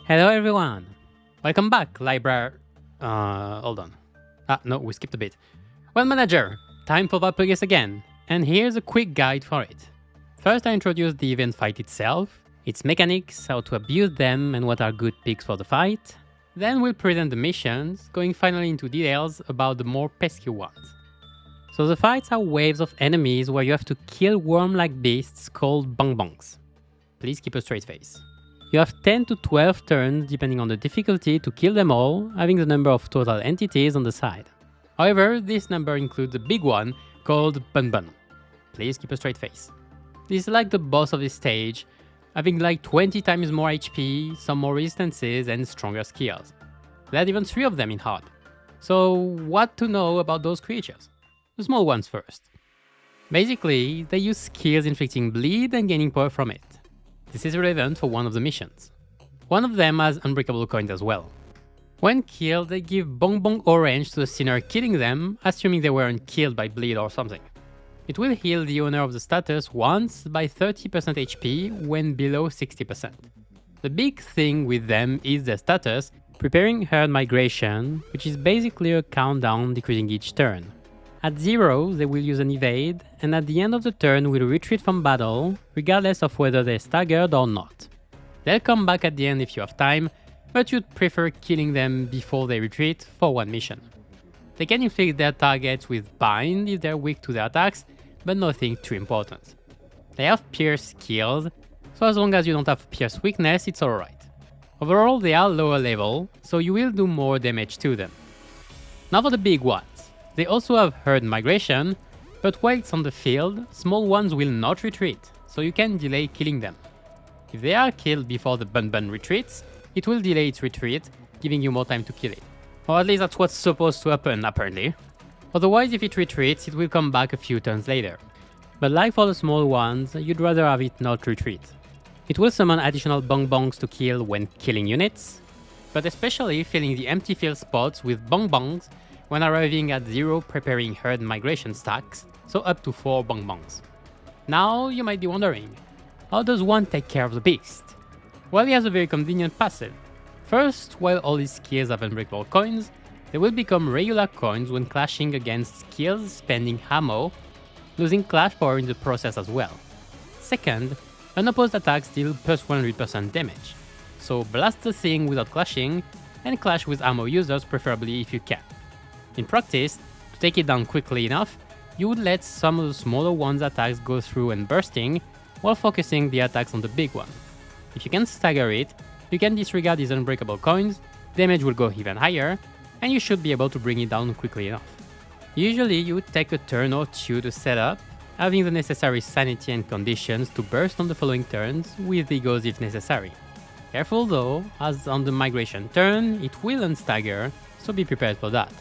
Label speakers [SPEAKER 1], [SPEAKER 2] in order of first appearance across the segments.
[SPEAKER 1] Hello everyone! Welcome back, library... hold on. No, we skipped a bit. Well, manager, time for Walpurgis again, and here's a quick guide for it. First I introduce the event fight itself, its mechanics, how to abuse them and what are good picks for the fight. Then we'll present the missions, going finally into details about the more pesky ones. So the fights are waves of enemies where you have to kill worm-like beasts called BongBongs. Please keep a straight face. You have 10 to 12 turns depending on the difficulty to kill them all, having the number of total entities on the side. However, this number includes a big one called BunBun. Please keep a straight face. This is like the boss of this stage, having like 20 times more HP, some more resistances and stronger skills. There's even 3 of them in hard. So what to know about those creatures? The small ones first. Basically, they use skills inflicting bleed and gaining power from it. This is relevant for one of the missions. One of them has unbreakable coins as well. When killed, they give BongBong Orange to the sinner killing them, assuming they weren't killed by bleed or something. It will heal the owner of the status once by 30% HP when below 60%. The big thing with them is their status, preparing herd migration, which is basically a countdown decreasing each turn. At 0, they will use an evade, and at the end of the turn will retreat from battle, regardless of whether they're staggered or not. They'll come back at the end if you have time, but you'd prefer killing them before they retreat for one mission. They can inflict their targets with bind if they're weak to their attacks, but nothing too important. They have pierce skills, so as long as you don't have pierce weakness, it's alright. Overall, they are lower level, so you will do more damage to them. Now for the big ones. They also have herd migration, but while it's on the field, small ones will not retreat, so you can delay killing them. If they are killed before the BunBun retreats, it will delay its retreat, giving you more time to kill it. Or at least that's what's supposed to happen, apparently. Otherwise, if it retreats, it will come back a few turns later. But like for the small ones, you'd rather have it not retreat. It will summon additional BongBongs to kill when killing units, but especially filling the empty field spots with BongBongs when arriving at 0 preparing herd migration stacks, so up to 4 BongBongs. Now you might be wondering, how does one take care of the beast? Well, he has a very convenient passive. First, while all his skills have unbreakable coins, they will become regular coins when clashing against skills spending ammo, losing clash power in the process as well. Second, unopposed attacks deal plus 100% damage, so blast the thing without clashing, and clash with ammo users preferably if you can. In practice, to take it down quickly enough, you would let some of the smaller one's attacks go through and bursting, while focusing the attacks on the big one. If you can stagger it, you can disregard these unbreakable coins, damage will go even higher, and you should be able to bring it down quickly enough. Usually you would take a turn or 2 to set up, having the necessary sanity and conditions to burst on the following turns, with egos if necessary. Careful though, as on the migration turn, it will unstagger, so be prepared for that.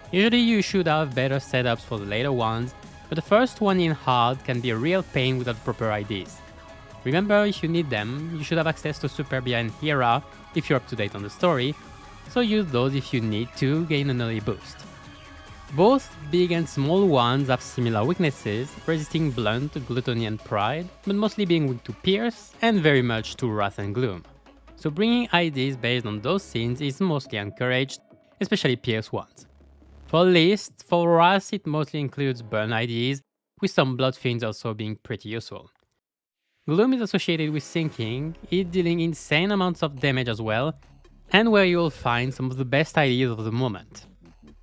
[SPEAKER 1] Usually you should have better setups for the later ones, but the first one in hard can be a real pain without proper IDs. Remember, if you need them, you should have access to Superbia and Hera if you're up to date on the story, so use those if you need to gain an early boost. Both big and small ones have similar weaknesses, resisting blunt, gluttony and pride, but mostly being weak to pierce and very much to wrath and gloom. So bringing IDs based on those scenes is mostly encouraged, especially pierce ones. For list, for wrath it mostly includes burn IDs, with some blood fiends also being pretty useful. Gloom is associated with sinking, it dealing insane amounts of damage as well, and where you'll find some of the best IDs of the moment.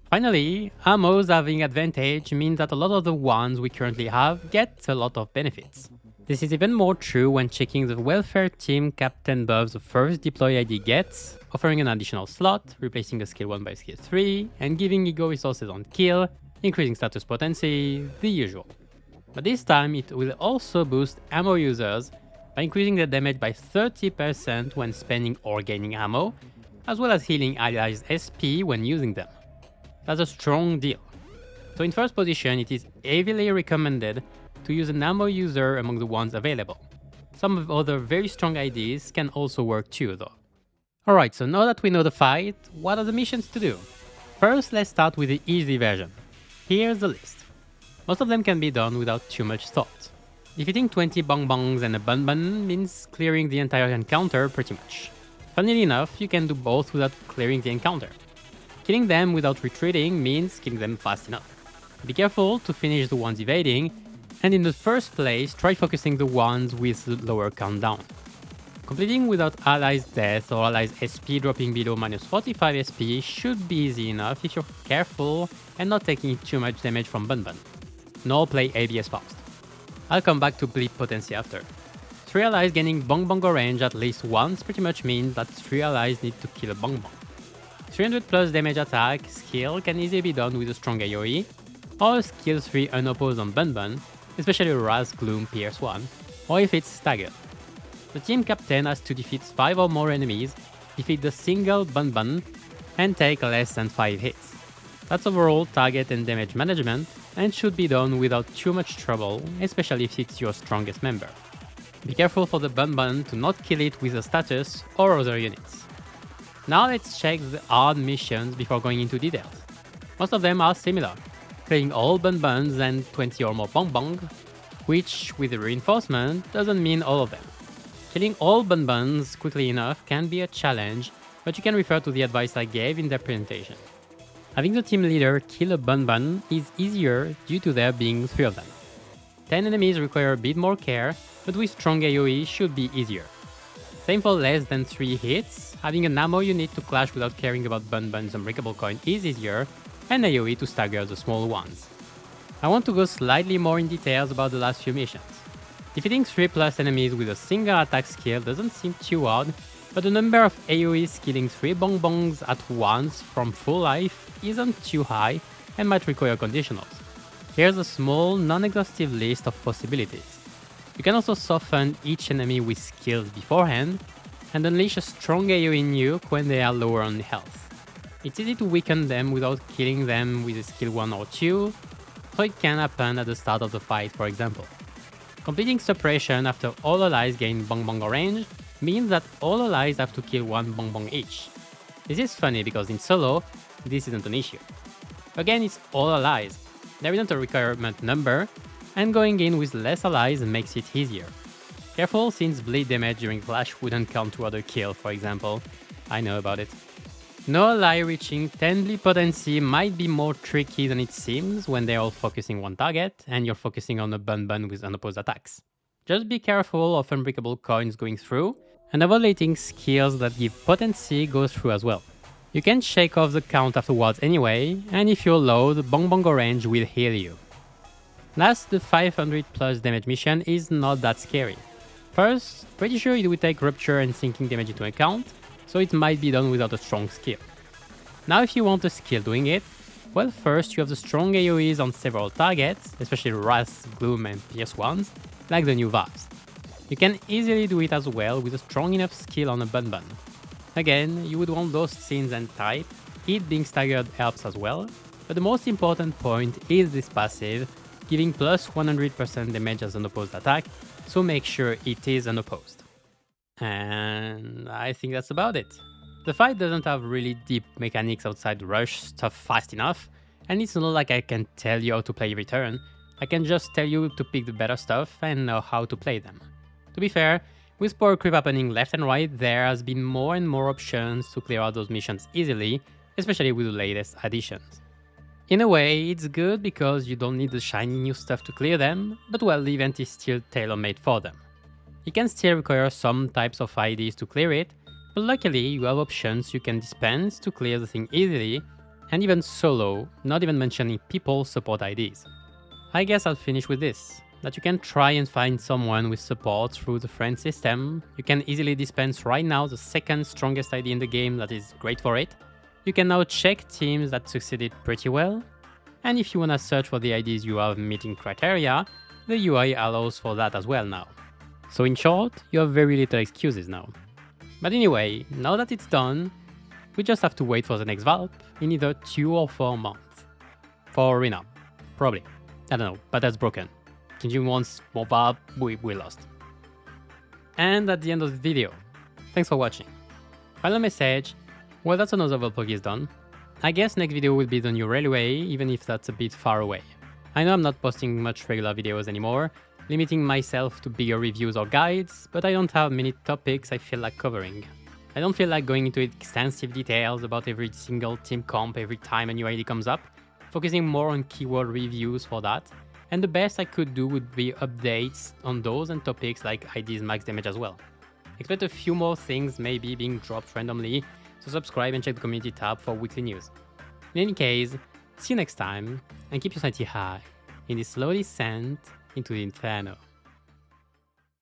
[SPEAKER 1] Finally, ammos having advantage means that a lot of the ones we currently have get a lot of benefits. This is even more true when checking the welfare team captain buffs the first deploy ID gets, offering an additional slot, replacing a skill 1 by skill 3, and giving ego resources on kill, increasing status potency, the usual. But this time it will also boost ammo users by increasing their damage by 30% when spending or gaining ammo, as well as healing allies' SP when using them. That's a strong deal. So in first position, it is heavily recommended to use an ammo user among the ones available. Some of other very strong IDs can also work too though. Alright, so now that we know the fight, what are the missions to do? First, let's start with the easy version. Here's the list. Most of them can be done without too much thought. Defeating 20 BongBongs and a BunBun means clearing the entire encounter pretty much. Funnily enough, you can do both without clearing the encounter. Killing them without retreating means killing them fast enough. Be careful to finish the ones evading, and in the first place, try focusing the ones with the lower countdown. Completing without allies' death or allies' SP dropping below -45 SP should be easy enough if you're careful and not taking too much damage from BunBun. Nor play ABS fast. I'll come back to bleed potency after. 3 allies gaining BongBong Orange at least once pretty much means that 3 allies need to kill a BongBong. 300 plus damage attack skill can easily be done with a strong AoE, or a skill 3 unopposed on BunBun, especially Raz, Gloom, Pierce 1, or if it's staggered. The team captain has to defeat 5 or more enemies, defeat the single BunBun, and take less than 5 hits. That's overall target and damage management, and should be done without too much trouble, especially if it's your strongest member. Be careful for the BunBun to not kill it with a status or other units. Now let's check the hard missions before going into details. Most of them are similar, killing all BunBuns and 20 or more BongBong, which with the reinforcement doesn't mean all of them. Killing all BunBuns quickly enough can be a challenge, but you can refer to the advice I gave in the presentation. Having the team leader kill a BunBun is easier due to there being 3 of them. 10 enemies require a bit more care, but with strong AoE should be easier. Same for less than 3 hits, having an ammo unit to clash without caring about BunBun's unbreakable coin is easier, and AoE to stagger the small ones. I want to go slightly more in details about the last few missions. Defeating 3 plus enemies with a single attack skill doesn't seem too hard, but the number of AoEs killing 3 BongBongs at once from full life isn't too high and might require conditionals. Here's a small, non-exhaustive list of possibilities. You can also soften each enemy with skills beforehand, and unleash a strong AoE nuke when they are lower on health. It's easy to weaken them without killing them with a skill 1 or 2, so it can happen at the start of the fight, for example. Completing suppression after all allies gain BongBong Orange means that all allies have to kill 1 BongBong each. This is funny because in solo, this isn't an issue. Again, it's all allies. There isn't a requirement number, and going in with less allies makes it easier. Careful since bleed damage during flash wouldn't count toward a kill, for example. I know about it. No ally reaching 10 bleed potency might be more tricky than it seems when they're all focusing one target and you're focusing on a BunBun with unopposed attacks. Just be careful of unbreakable coins going through, and avoid letting skills that give potency go through as well. You can shake off the count afterwards anyway, and if you're low, the BongBong Orange will heal you. Last, the 500 plus damage mission is not that scary. First, pretty sure it will take rupture and sinking damage into account, so it might be done without a strong skill. Now if you want a skill doing it, well, first you have the strong AoEs on several targets, especially Wrath, Gloom and Pierce ones, like the new Valves. You can easily do it as well with a strong enough skill on a BunBun. Again, you would want those scenes and type, it being staggered helps as well, but the most important point is this passive, giving plus 100% damage as an opposed attack, so make sure it is unopposed. And I think that's about it. The fight doesn't have really deep mechanics outside rush stuff fast enough, and it's not like I can tell you how to play every turn. I can just tell you to pick the better stuff and know how to play them. To be fair, with power creep happening left and right, there has been more and more options to clear out those missions easily, especially with the latest additions. In a way, it's good because you don't need the shiny new stuff to clear them, but well, the event is still tailor-made for them. You can still require some types of IDs to clear it, but luckily you have options you can dispense to clear the thing easily, and even solo, not even mentioning people support IDs. I guess I'll finish with this, that you can try and find someone with support through the friend system. You can easily dispense right now the second strongest ID in the game that is great for it. You can now check teams that succeeded pretty well, and if you wanna search for the IDs you have meeting criteria, the UI allows for that as well now. So in short, you have very little excuses now. But anyway, now that it's done, we just have to wait for the next Valp in either 2 or 4 months. For Arena, probably. I don't know, but that's broken. Continue once more Valp, we lost. And at the end of the video, thanks for watching. Final message, well that's another Walpurgis done. I guess next video will be the new railway, even if that's a bit far away. I know I'm not posting much regular videos anymore, limiting myself to bigger reviews or guides, but I don't have many topics I feel like covering. I don't feel like going into extensive details about every single team comp every time a new ID comes up, focusing more on keyword reviews for that, and the best I could do would be updates on those and topics like ID's max damage as well. Expect a few more things maybe being dropped randomly, so subscribe and check the community tab for weekly news. In any case, see you next time, and keep your sanity high in this slow descent into the inferno.